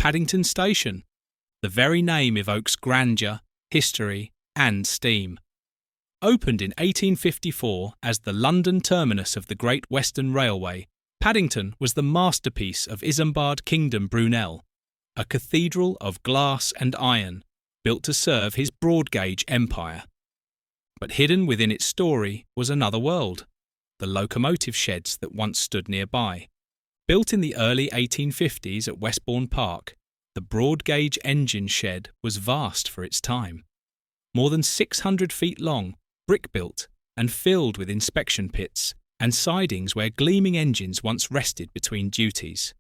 Paddington Station. The very name evokes grandeur, history, and steam. Opened in 1854 as the London terminus of the Great Western Railway, Paddington was the masterpiece of Isambard Kingdom Brunel, a cathedral of glass and iron built to serve his broad-gauge empire. But hidden within its story was another world, the locomotive sheds that once stood nearby. Built in the early 1850s at Westbourne Park, the broad-gauge engine shed was vast for its time. More than 600 feet long, brick-built, and filled with inspection pits and sidings where gleaming engines once rested between duties.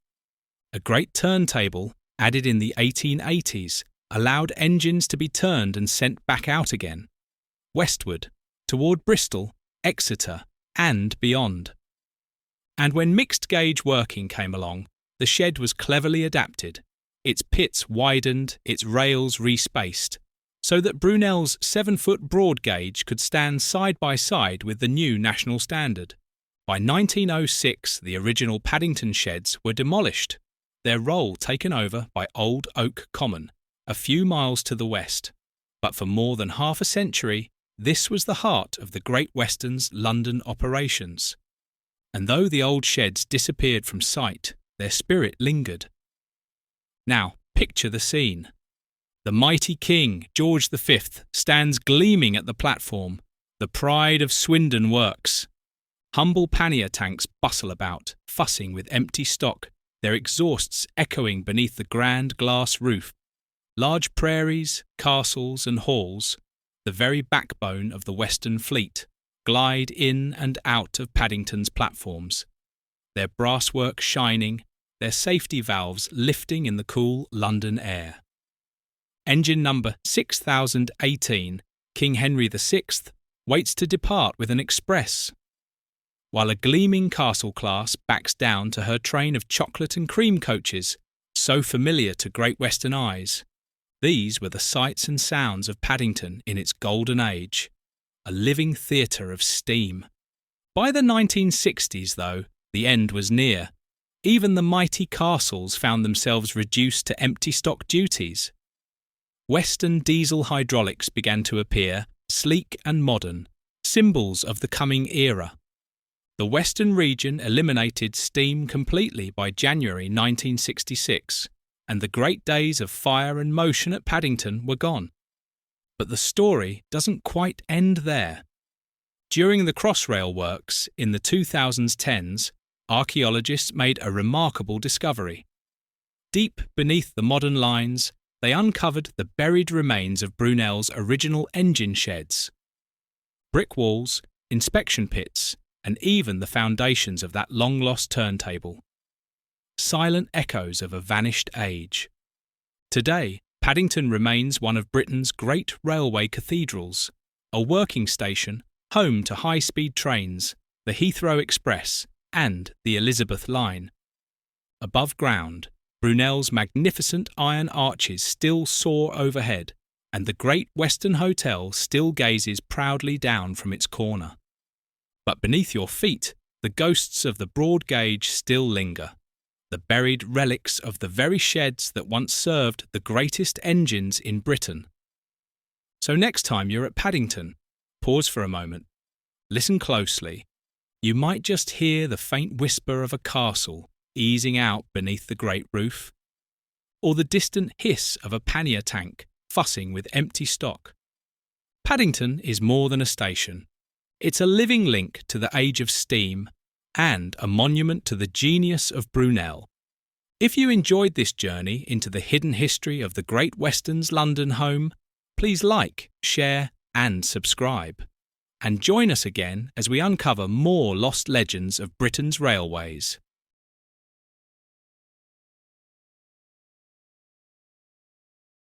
A great turntable, added in the 1880s, allowed engines to be turned and sent back out again, westward, toward Bristol, Exeter, and beyond. And when mixed-gauge working came along, the shed was cleverly adapted, its pits widened, its rails respaced, so that Brunel's 7-foot broad gauge could stand side by side with the new national standard. By 1906, the original Paddington sheds were demolished, their role taken over by Old Oak Common, a few miles to the west. But for more than half a century, this was the heart of the Great Western's London operations. And though the old sheds disappeared from sight, their spirit lingered. Now, picture the scene. The mighty King, George V, stands gleaming at the platform, the pride of Swindon Works. Humble pannier tanks bustle about, fussing with empty stock, their exhausts echoing beneath the grand glass roof. Large prairies, castles and halls, the very backbone of the Western Fleet, glide in and out of Paddington's platforms, their brasswork shining, their safety valves lifting in the cool London air. Engine number 6018, King Henry VI, waits to depart with an express, while a gleaming castle class backs down to her train of chocolate and cream coaches, so familiar to Great Western eyes. These were the sights and sounds of Paddington in its golden age, a living theatre of steam. By the 1960s, though, the end was near. Even the mighty castles found themselves reduced to empty stock duties. Western diesel hydraulics began to appear, sleek and modern, symbols of the coming era. The Western region eliminated steam completely by January 1966, and the great days of fire and motion at Paddington were gone. But the story doesn't quite end there. During the Crossrail works in the 2010s, archaeologists made a remarkable discovery. Deep beneath the modern lines, they uncovered the buried remains of Brunel's original engine sheds. Brick walls, inspection pits, and even the foundations of that long-lost turntable. Silent echoes of a vanished age. Today, Paddington remains one of Britain's great railway cathedrals, a working station, home to high-speed trains, the Heathrow Express, and the Elizabeth Line. Above ground, Brunel's magnificent iron arches still soar overhead, and the Great Western Hotel still gazes proudly down from its corner. But beneath your feet, the ghosts of the broad gauge still linger, the buried relics of the very sheds that once served the greatest engines in Britain. So next time you're at Paddington, pause for a moment, listen closely. You might just hear the faint whisper of a castle easing out beneath the great roof, or the distant hiss of a pannier tank fussing with empty stock. Paddington is more than a station. It's a living link to the age of steam and a monument to the genius of Brunel. If you enjoyed this journey into the hidden history of the Great Western's London home, please like, share and subscribe. And join us again as we uncover more lost legends of Britain's railways.